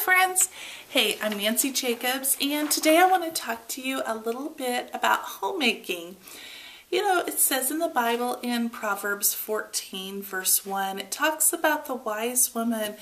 friends. Hey, I'm Nancy Jacobs, and today I want to talk to you a little bit about homemaking. You know, it says in the Bible in Proverbs 14 verse 1, it talks about the wise woman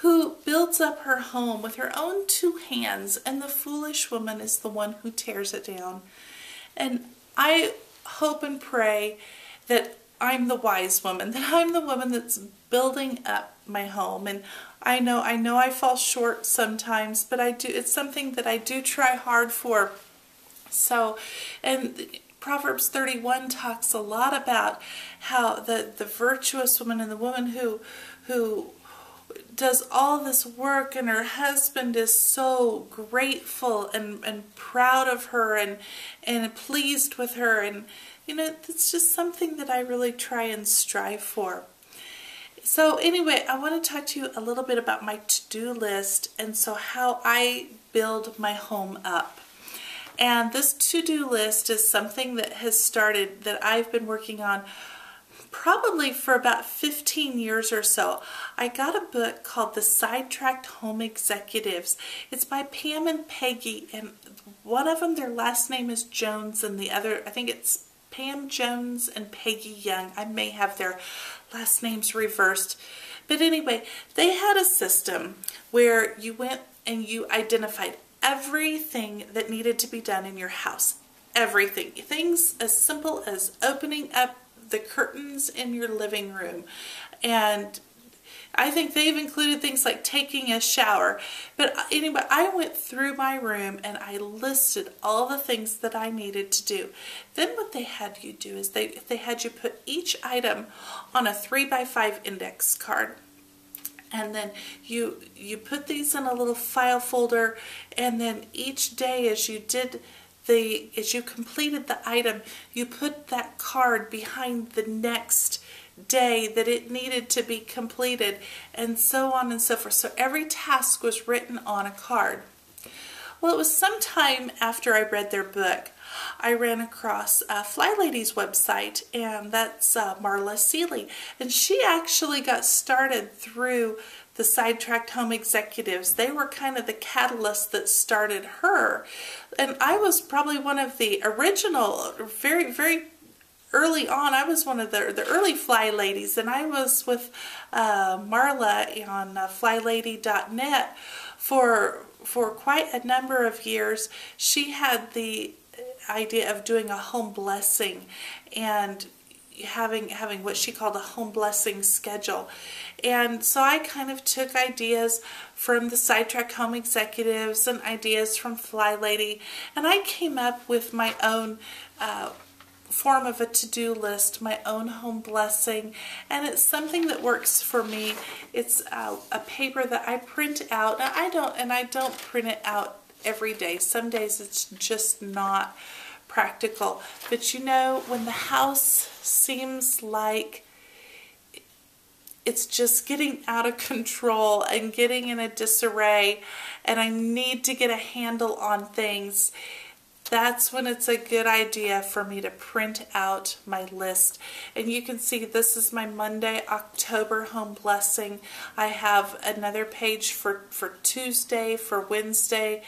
who builds up her home with her own two hands, and the foolish woman is the one who tears it down. And I hope and pray that I'm the wise woman, that I'm the woman that's building up my home. And I know I fall short sometimes, but it's something that I do try hard for. So, and Proverbs 31 talks a lot about how the virtuous woman and the woman who does all this work, and her husband is so grateful and proud of her and pleased with her, and you know, it's just something that I really try and strive for. So anyway, I want to talk to you a little bit about my to-do list, and so how I build my home up. And this to-do list is something that has started, that I've been working on probably for about 15 years or so. I got a book called The Sidetracked Home Executives. It's by Pam and Peggy, and one of them, their last name is Jones, and the other, I think it's Pam Jones and Peggy Young. I may have their last names reversed. But anyway, they had a system where you went and you identified everything that needed to be done in your house. Everything. Things as simple as opening up the curtains in your living room. And I think they've included things like taking a shower. But anyway, I went through my room and I listed all the things that I needed to do. Then what they had you do is they had you put each item on a 3x5 index card. And then you put these in a little file folder, and then each day as you completed the item, you put that card behind the next day that it needed to be completed, and so on and so forth. So every task was written on a card. Well, it was sometime after I read their book, I ran across Flylady's website, and that's Marla Seeley. And she actually got started through the Sidetracked Home Executives. They were kind of the catalyst that started her. And I was probably one of the original, very, very early on. I was one of the early Flyladies, and I was with Marla on Flylady.net for quite a number of years. She had the idea of doing a home blessing and having what she called a home blessing schedule. And so I kind of took ideas from the Sidetracked Home Executives and ideas from Flylady, and I came up with my own form of a to-do list, my own home blessing, and it's something that works for me. It's a paper that I print out. Now, I don't print it out every day. Some days it's just not practical. But you know, when the house seems like it's just getting out of control and getting in a disarray, and I need to get a handle on things, that's when it's a good idea for me to print out my list. And you can see this is my Monday, October home blessing. I have another page for Tuesday, for Wednesday,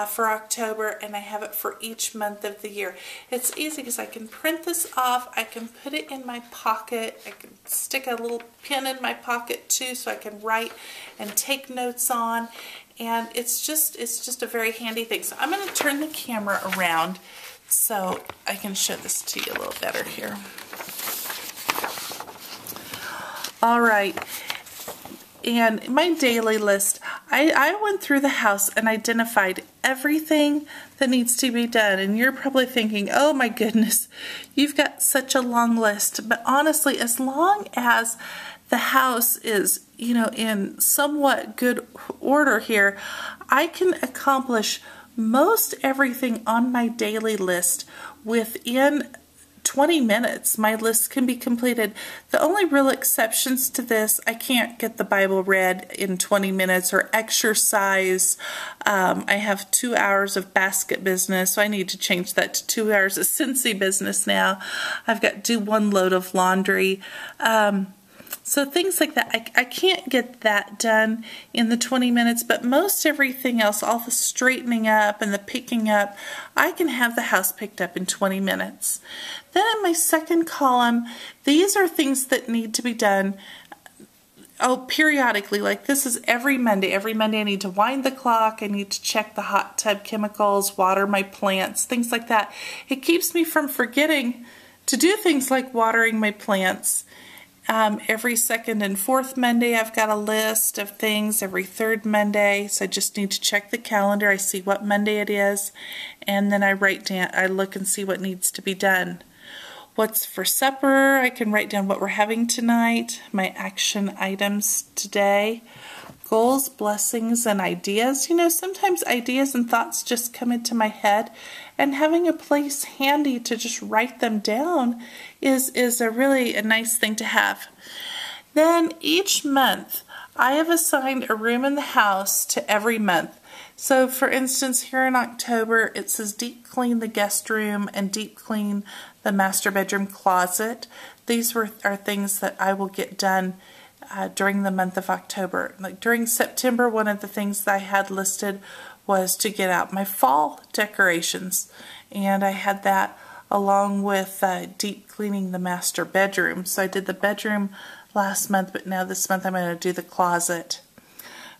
for October, and I have it for each month of the year. It's easy because I can print this off, I can put it in my pocket, I can stick a little pin in my pocket too so I can write and take notes on, and it's just a very handy thing. So I'm going to turn the camera around so I can show this to you a little better here. All right. And my daily list, I went through the house and identified everything that needs to be done. And you're probably thinking, oh my goodness, you've got such a long list. But honestly, as long as the house is, you know, in somewhat good order here, I can accomplish most everything on my daily list within 20 minutes. My list can be completed. The only real exceptions to this, I can't get the Bible read in 20 minutes, or exercise. I have 2 hours of basket business, so I need to change that to 2 hours of Cincy business now. I've got to do 1 load of laundry. So things like that, I can't get that done in the 20 minutes, but most everything else, all the straightening up and the picking up, I can have the house picked up in 20 minutes. Then in my second column, these are things that need to be done periodically. Like this is every Monday. Every Monday I need to wind the clock, I need to check the hot tub chemicals, water my plants, things like that. It keeps me from forgetting to do things like watering my plants. Every second and fourth Monday I've got a list of things. Every third Monday, so I just need to check the calendar. I see what Monday it is, and then I write down, I look and see what needs to be done. What's for supper? I can write down what we're having tonight, my action items today, goals, blessings, and ideas. You know, sometimes ideas and thoughts just come into my head, and having a place handy to just write them down is a really a nice thing to have. Then each month, I have assigned a room in the house to every month. So for instance, here in October, it says deep clean the guest room and deep clean the master bedroom closet. These are things that I will get done during the month of October. Like during September, one of the things that I had listed was to get out my fall decorations, and I had that along with deep cleaning the master bedroom. So I did the bedroom last month, but now this month I'm going to do the closet.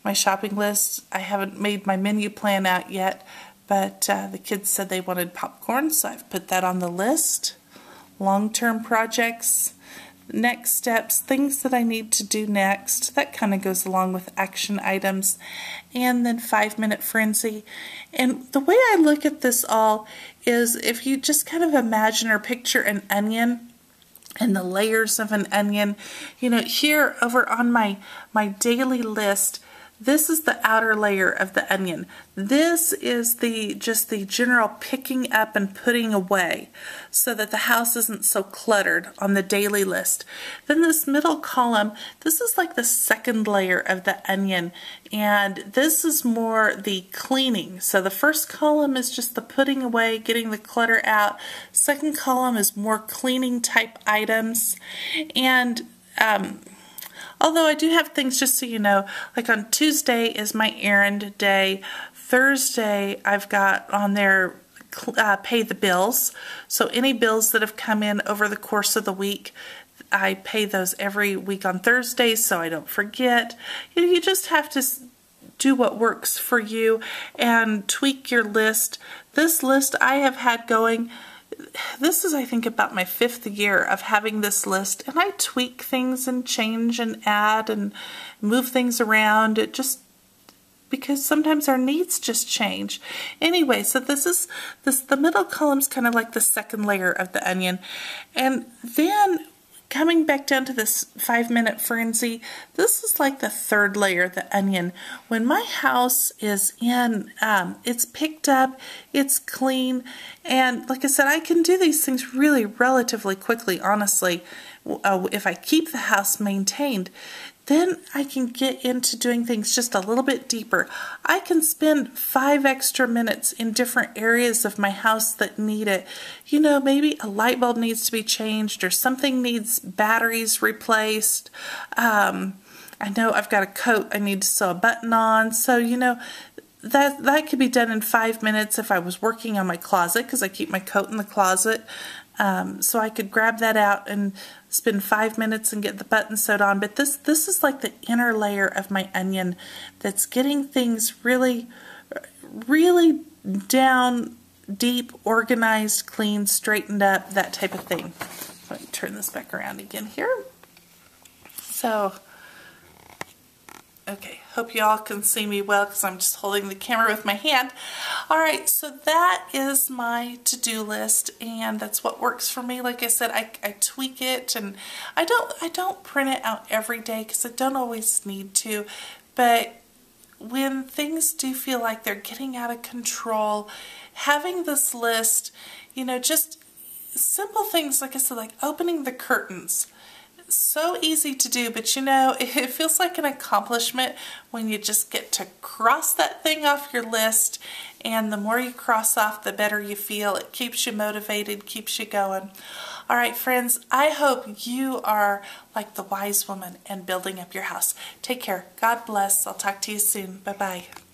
My shopping list, I haven't made my menu plan out yet, but the kids said they wanted popcorn, so I've put that on the list. Long-term projects, next steps, things that I need to do next. That kind of goes along with action items. And then 5-minute frenzy. And the way I look at this all is if you just kind of imagine or picture an onion and the layers of an onion. You know, here over on my daily list, this is the outer layer of the onion. This is just the general picking up and putting away so that the house isn't so cluttered on the daily list. Then this middle column, this is like the second layer of the onion, and this is more the cleaning. So the first column is just the putting away, getting the clutter out. Second column is more cleaning type items. And although I do have things, just so you know, like on Tuesday is my errand day. Thursday I've got on there pay the bills. So any bills that have come in over the course of the week, I pay those every week on Thursdays so I don't forget. You just have to do what works for you and tweak your list. This list I have had going, this is I think about my 5th year of having this list, and I tweak things and change and add and move things around. It just, because sometimes our needs just change. Anyway, so the middle column's kind of like the second layer of the onion. And then coming back down to this 5-minute frenzy, this is like the third layer of the onion. When my house is in, it's picked up, it's clean, and like I said, I can do these things really relatively quickly, honestly, if I keep the house maintained. Then I can get into doing things just a little bit deeper. I can spend 5 extra minutes in different areas of my house that need it. You know, maybe a light bulb needs to be changed or something needs batteries replaced. I know I've got a coat I need to sew a button on. So, you know, that could be done in 5 minutes if I was working on my closet, because I keep my coat in the closet. So I could grab that out and spend 5 minutes and get the button sewed on. But this is like the inner layer of my onion that's getting things really, really down, deep, organized, clean, straightened up, that type of thing. Let me turn this back around again here. So, okay, hope you all can see me well because I'm just holding the camera with my hand. All right, so that is my to-do list, and that's what works for me. Like I said, I tweak it, and I don't print it out every day because I don't always need to, but when things do feel like they're getting out of control, having this list, you know, just simple things, like I said, like opening the curtains. so easy to do, but you know, it feels like an accomplishment when you just get to cross that thing off your list, and the more you cross off, the better you feel. It keeps you motivated, keeps you going. All right, friends, I hope you are like the wise woman and building up your house. Take care. God bless. I'll talk to you soon. Bye-bye.